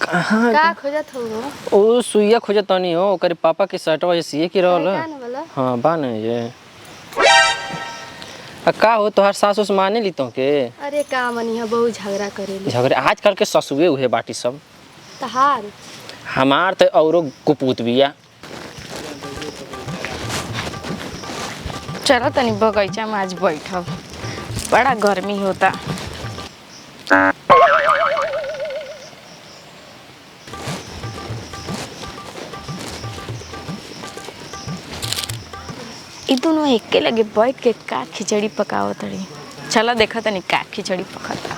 हाँ का खोजत हो? ओ सुइया खोजत तनी हो ओकर पापा के शर्टवा जे सिए के रहल। हां बा न ये का हो तोहार सास उस माने ली तो के? अरे का मनिया बहुत झगड़ा करेली। झगड़े आजकल के ससुए उहे बाटी सब। तहार हमार त औरो कुपूत बिया। चलो तनी बगीचा में आज बैठब, बड़ा गर्मी होता। ई दोनों एके लगे बैठ के का खिचड़ी पकावत रही। चलो देखा तनी का खिचड़ी पकता।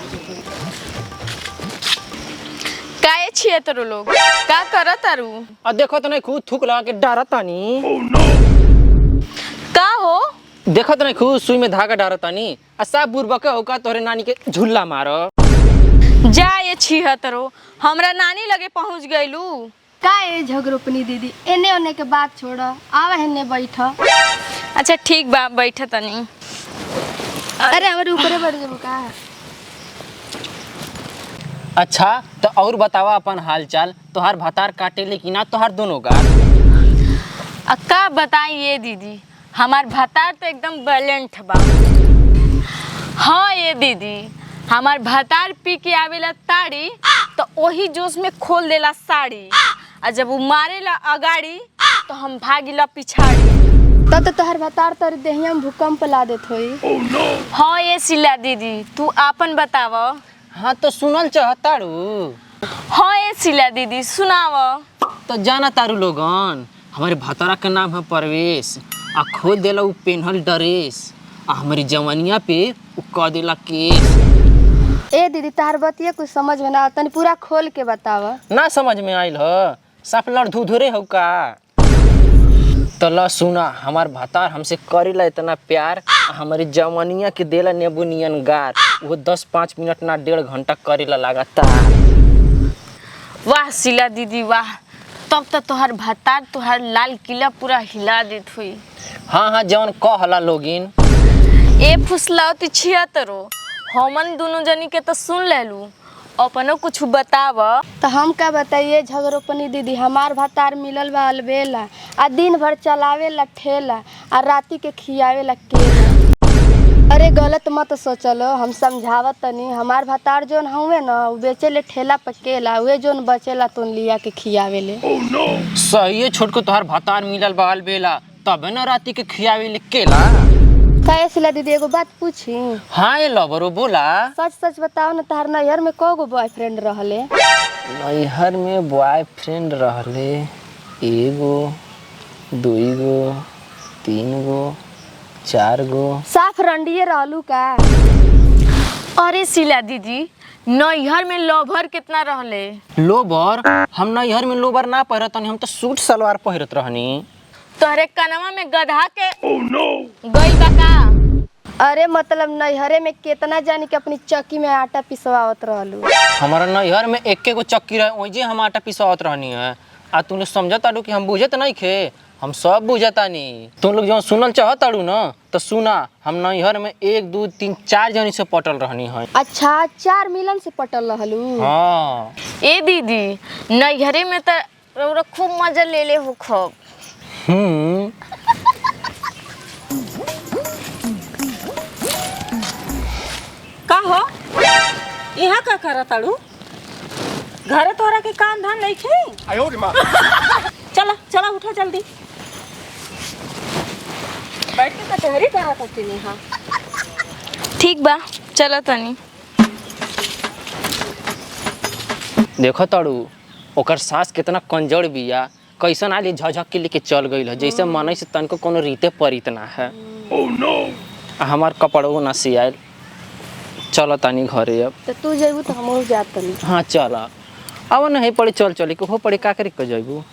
काहे छिए तोरो लोग का करत तारू? आ देखो त नहीं खुद थूक लगा के डारत तानी। का हो? देखो त नहीं खुद सुई में धागा डारत तानी। आ सब बुरबा के होका तोरे नानी के झुल्ला मारो। जा ये छिह तरो हमरा नानी लगे पहुंच गइलू। का ए झगड़ोपनी दीदी एने ओने के बात छोड़ आवा हेने बैठ। अच्छा ठीक बा बैठ तनी। अरे हमरे ऊपरे बैठ जाबो का? अच्छा तो और बतावा अपन हाल चाल। तोहार भतार काटे ले कि ना तोहार दोनों गाल? का बताई ये दीदी हमार भतार तो एकदम बैलेंट बा। हाँ ये दीदी हमार भतार पी के आवेला ताड़ी तो वही जोश में खोल देला साड़ी, और जब वो मारेला अगाड़ी तो हम भागिला पिछाड़ी। तब तो तोहर भतार तोर देहिया में भूकंप ला देत होई। हाँ ये सिला दीदी तू आपन बताव। हाँ तो सुनल चाहतारू। हाँ ये सिला दीदी सुनाव। तो जाना तारू लोगन हमारे भतारा का नाम है परवेश। आ खोल देला उ पेन्हल ड्रेस। आ हमारी जवानिया पे उ क देला केस। ए दीदी तोहर बतिया कुछ समझ में ना तनी पूरा खोल के बताव। ना समझ में आइल ह साफ लड़ धुधुरे हो का? तो ल सुना हमार भतार हमसे करेला इतना प्यार। हमारी जवानिया के देला नेबू नियन गार। वो 10-5 मिनट ना 1.5 घंटा करेला लगातार। वाह सिला दीदी वाह, तब तो तोहर भतार तोहर लाल किला पूरा हिला देत हुई। हाँ जवन कहला लोगिन। ए फुसलावती छिहत्तरो हमन दोनों जनी के तो सुन लेलू, अपनो कुछ बताव। तो हम का बताइए झगड़ोपनी दीदी हमार भतार मिलल बा अलबेला। आ दिन भर चलावे ला ठेला आ राती के खियावे ला केला। अरे गलत मत सोचलो हम समझावत तनी। हमार भतार जोन हवे न उ बेचे ले ठेला पकेला उहे जोन बचेला तोन लिया के खियावे ले। सही है छोट को तोहार भतार मिलल बाल बेला तबे न राती के खियावे ले केला। काहे सिला दीदी एगो बात पूछी? हाँ ये लवरो बोला। सच सच बताओ न तोहर नैहर में कगो बॉयफ्रेंड रहले? नैहर में बॉयफ्रेंड रहले 1 गो 2 गो 3 गो 4 गो। साफ रंडिये रहलू का? अरे सिला दीदी नैहर में लोभर कितना रहले? लोबर? हम नैहर में लोबर ना पहिरत हनी, हम तो सूट सलवार पहिरत रहनी। तोहरे कनवा में गधा के गई बा का? अरे मतलब नैहरे में कितना जानी के अपनी चक्की में आटा पिसवावत रहलू। हमारा नैहर में 1 गो चक्की रहे वही हम आटा पिसवावत रहनी है। आ तूने समझत ताड़ू कि हम बुझत नहीं खे? हम सब बुझतानी। तुम लोग जो सुनल चाहताड़ू ना तो सुना हम नैहर में 1 2 3 4 जनी से पटल रहनी है। अच्छा 4 मिलन से पटल रहलू? हाँ। ए दीदी नैहरे में तो खूब मजा ले ले हो खूब। का हो यहाँ का करताड़ू? घरे तोहरा के काम धाम नहीं खे? चला चला उठा जल्दी। बैठ के कचहरी करा करती नहीं। हाँ ठीक बा चलो तनी। देखो ताड़ू ओकर सास कितना कंजर बिया। कैसन आली झझक के लेके चल गई है जैसे मनई से तनको कोनो रीते परित ना है। हमार कपड़ो ना सियाल। चलो तानी घरे अब। तो तू जेबू तो हमहू जात तनी। हाँ चल अब नहीं पड़ी चल चली हो पड़ी का करे के जेबू।